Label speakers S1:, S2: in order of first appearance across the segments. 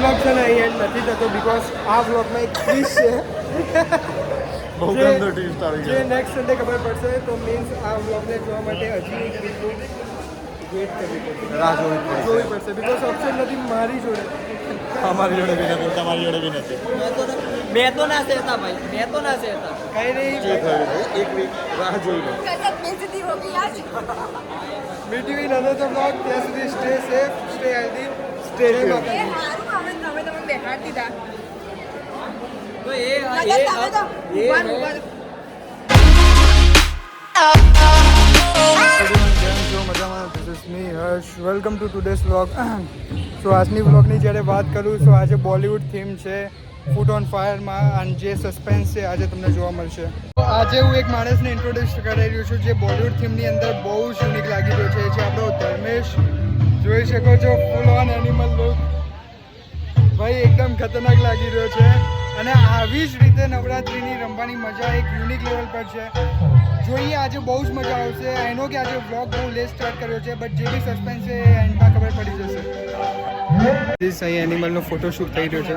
S1: Vlog છે ને અહીં એન્ડ નથી થતો બીકોઝ આ વ્લોગમાં એક ટ્વિસ્ટ છે જે નેક્સ્ટ સન્ડે ખબર પડશે તો મીન્સ આ વ્લોગને જોવા માટે હજી એક વીકનું વેઇટ કરવી પડશે રાહ જોવી પડશે બીકોઝ ઓપ્શન નથી મારી જોડે
S2: અમારી જોડે બી નથી તમારી જોડે બી નથી
S3: मैं तो ना सहता भाई मैं तो ना सहता
S1: કઈ નહીં
S2: એક વીક રાહ જોઈ લો
S1: meet you in another vlog ત્યાં સુધી stay safe stay healthy stay
S3: तो ये
S1: welcome to today's vlog so આજની વ્લોગની જ્યારે વાત કરું તો આજે બોલિવૂડ થીમ છે ફૂટ ઓન ફાયરમાં અને જે સસ્પેન્સ છે આજે તમને જોવા મળશે આજે હું એક માણસને ઇન્ટ્રોડ્યુસ કરાવી રહ્યો છું જે બોલિવૂડ થીમની અંદર બહુ જ યુનિક લાગી રહ્યો છે જે આપણો ધર્મેશ જોઈ શકો છો ફૂલ ઓન એનિમલ લુક ભાઈ એકદમ ખતરનાક લાગી રહ્યો છે અને આવી જ રીતે નવરાત્રિની રમવાની મજા એક યુનિક લેવલ પર છે જોઈએ આજે બહુ જ મજા આવશે આઈ નો કે આજે વ્લોગ બહુ લેટ સ્ટાર્ટ કર્યો છે બટ જે બી સસ્પેન્સ છે એ એન્ડમાં ખબર પડી જશે દિસ અહીં એનિમલનો ફોટોશૂટ થઈ રહ્યો છે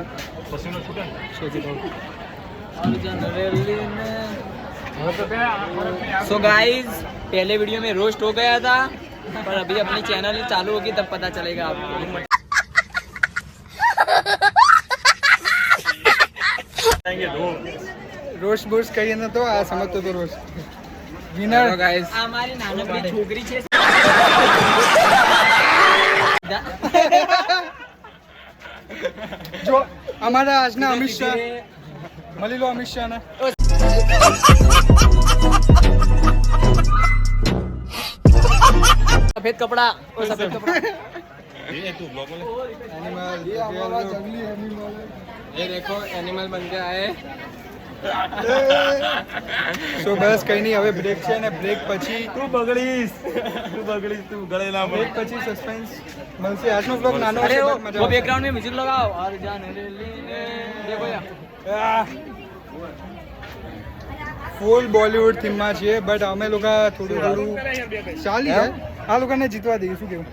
S3: सो गाइस पहले वीडियो में रोस्ट हो गया था पर अभी अपनी चैनल चालू होगी तब पता चलेगा आपको
S1: રોસ્ટ બોસ્ટ કહીએ ને તો આ સમજતો તો રોસ્ટ વિનર
S3: गाइस हमारी नानकड़ी छोकरी છે
S1: જો અમારા આજના અમિત શાહ મળી લો અમિત શાહ ને
S3: सफेद कपड़ा और सफेद कपड़ा ये देखो एनिमल बन के आए
S1: સો બસ કઈ નહીં હવે બ્રેક છે ને બ્રેક પછી
S2: તું બગડીશ તું ગળે ના
S1: બ્રેક પછી સસ્પેન્સ મળશે આજનો વ્લોગ નાનો
S3: अरे
S1: છે
S3: वो,
S1: but મજા
S3: वो
S1: આવશે.
S3: बैकग्राउंड में म्यूजिक लगाओ और जान देखो यार
S1: ફૂલ બોલિવૂડ થીમમાં છીએ બટ અમે લોકો થોડું ચાલી જાય આ લોકોને જીતવા દઈએ શું કેવું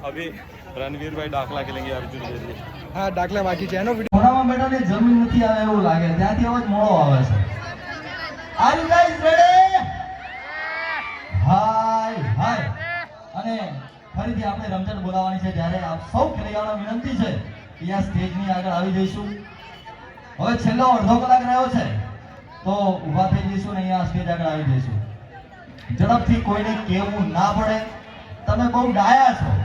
S2: અભી રણવીરભાઈ દાખલા ખેલેંગે અર્જુન के लिए
S1: હા દાખલા બાકી છે એનો વિડીયો
S4: મોડામાં બેટાને જમીન નથી આવે એવું લાગે ત્યાંથી અવાજ મોડો આવે છે આર યુ ગાઈઝ રેડી હાય હાય અને ફરીથી આપણે રમઝટ બોલાવવાની છે ત્યારે આપ સૌ ખેલૈયાઓને વિનંતી છે કે આ સ્ટેજની આગળ આવી જઈશું હવે છેલ્લો અડધો કલાક રહ્યો છે તો ઊભા થઈ જઈશું ને અહીંયા સ્ટેજ આગળ આવી જઈશું ઝડપથી કોઈને કહેવું ના પડે તમે બહુ ડાયા છો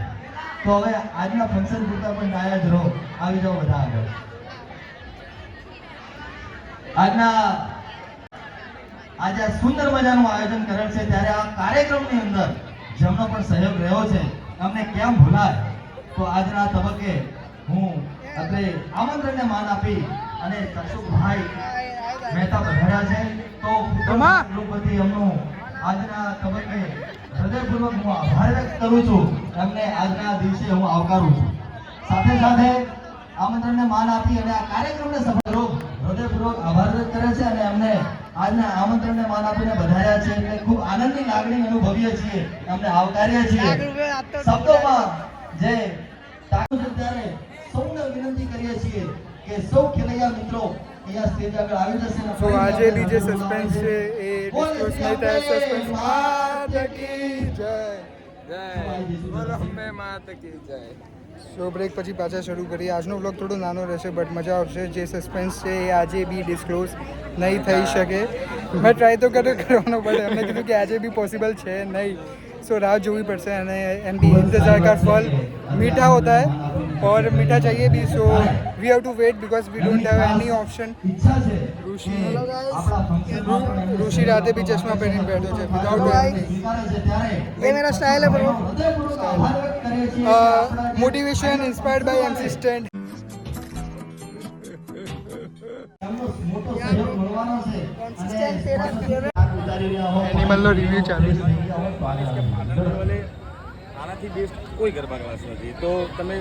S4: તો હવે આજના ફંક્શન પૂરતા પણ ડાયા જ રહો આવી જાઓ બધા આગળ આજે આ સુંદર મજાનું આયોજન કરેલ છે ત્યારે આ કાર્યક્રમની અંદર જેમનો પણ સહયોગ રહ્યો છે અમને કેમ ભૂલાય તો આજના તબક્કે હું આપણે આમંત્રણને માન આપી અને તરસુભાઈ મહેતા પધાર્યા છે તો કૃપતિ એમનું આજના તબક્કે હૃદયપૂર્વક હું આભાર વ્યક્ત કરું છું એમને આજના દિવસે હું આવકારું છું સાથે સાથે આમંત્રણને માન આપી અને આ કાર્યક્રમને સફળ હૃદયપૂર્વક આભાર વ્યક્ત કરે છે અને એમને આજના આમંત્રણને માન આપીને વધાર્યા છે એટલે ખૂબ આનંદની લાગણી અનુભવીએ છીએ એમને આવકાર્યા છીએ શબ્દોમાં જે તાકાત છે ત્યારે સૌને વિનંતી કરીએ છીએ કે સૌ ખેલૈયા મિત્રો અહીંયા સ્ટેજ આગળ આવી જશે ને
S1: સો આજે બી જે સસ્પેન્સ છે એ ડિસ્કસ નહીં થાય સસ્પેન્સ માતા કી જય
S3: बोलो मैं माता की जय
S1: સો બ્રેક પછી પાછા શરૂ કરીએ આજનો વ્લોગ થોડો નાનો રહેશે બટ મજા આવશે જે સસ્પેન્સ છે એ આજે બી ડિસ્ક્લોઝ નહીં થઈ શકે મેં ટ્રાય તો કરવાનો બટ એમને કીધું કે આજે બી પોસિબલ છે નહીં સો રાહ જોવી પડશે અને એમ बी इंतजार का फल मीठा होता है और मीठा चाहिए भी so we have to wait because we don't have any option
S4: ઈચ્છા છે
S1: ऋषि
S4: આપણા ફંક્શનમાં પણ એમને
S1: ऋषि राते भी चश्मा पहनीને બેઠો છે વિધાઉટ
S4: સ્વીકારે છે ત્યારે
S1: ये मेरा स्टाइल है ब्रो
S4: હૃદયપૂર્વક આભાર વ્યક્ત કરીએ છીએ કે આપણા જે
S1: motivation inspired by MC stand
S4: એમનો મોટો સહયોગ મળવાનો છે અને ઉતારી રહ્યા હોય
S1: એનિમલનો રિવ્યુ ચાલુ છે
S2: આનાથી બેસ્ટ કોઈ ગરબા ક્લાસ નથી તો તમે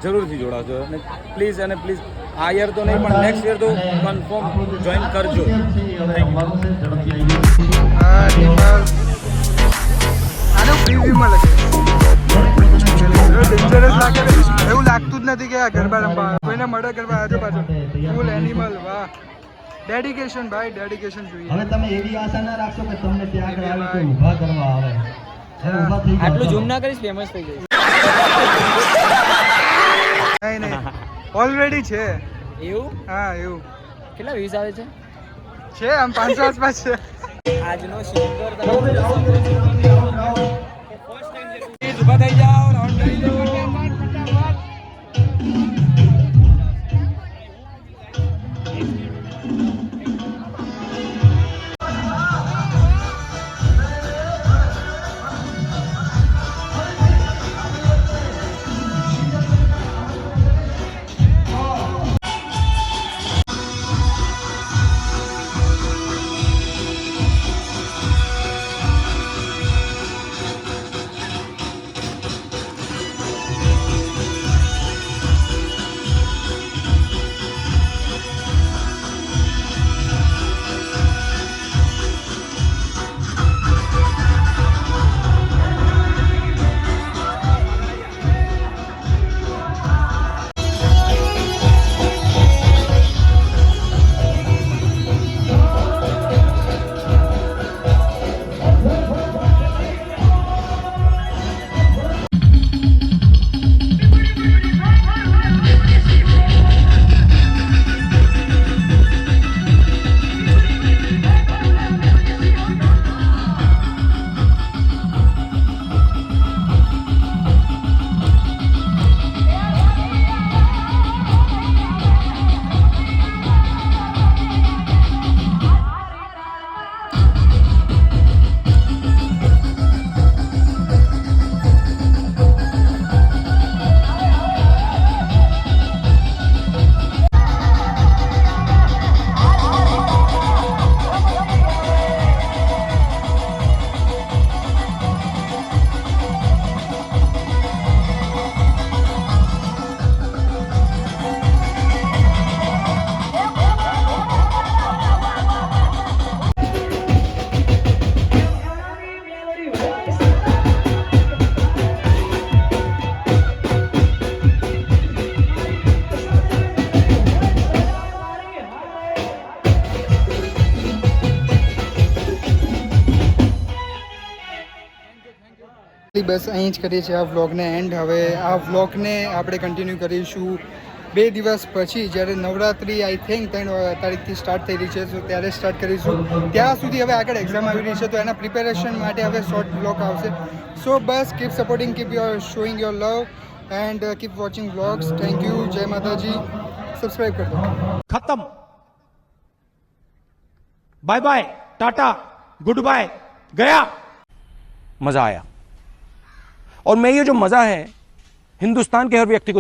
S2: જરૂરથી જોડાજો અને પ્લીઝ આ યર તો નહીં પણ નેક્સ્ટ યર તો કન્ફર્મ જોઈન કરજો
S1: આનો પ્રીવ્યુમાં લખે ડેન્જરસ લાગે છે. એવું લાગતું જ નથી કે આ ગરબા રમવા કોઈને મળે ગરબા આજુબાજુ ફૂલ એનિમલ. વાહ, ડેડિકેશન ભાઈ, ડેડિકેશન જોઈએ.
S4: હવે તમે એવી આશા ના રાખશો કે તમને ત્યાં આગળ આવી કોઈ ઊભા કરવા આવે. હવે ઊભા થઈ જાઓ.
S3: આટલું ઝૂમ ના કરીશ ફેમસ થઈ જઈશ.
S1: નહીં નહીં, ઓલરેડી છે.
S3: એવું?
S1: હા એવું
S3: કેટલા વ્યૂઝ આવે છે?
S1: છે, આમ 500 આસપાસ છે.
S3: આજનો સિંગર
S1: ઊભા થઈ જાઓ, રાઉન્ડ કરી દો. બસ અહીં જ કરીએ છીએ આ વ્લોગને એન્ડ. હવે આ વ્લોગને આપણે કન્ટિન્યુ કરીશું 2 દિવસ પછી, જ્યારે નવરાત્રિ આઈ થિંક 3 તારીખથી સ્ટાર્ટ થઈ રહી છે, તો ત્યારે સ્ટાર્ટ કરીશું. ત્યાં સુધી હવે આગળ એક્ઝામ આવી રહી છે, તો એના પ્રિપેરેશન માટે હવે શોર્ટ વ્લોગ આવશે. સો બસ keep supporting, keep showing your love and keep watching vlogs. Thank you, જય માતાજી. સબસ્ક્રાઈબ कर दो.
S5: खत्म, bye bye, tata, good bye, गया.
S2: मज़ा आया और मैं ये जो मज़ा है हिंदुस्तान के हर व्यक्ति को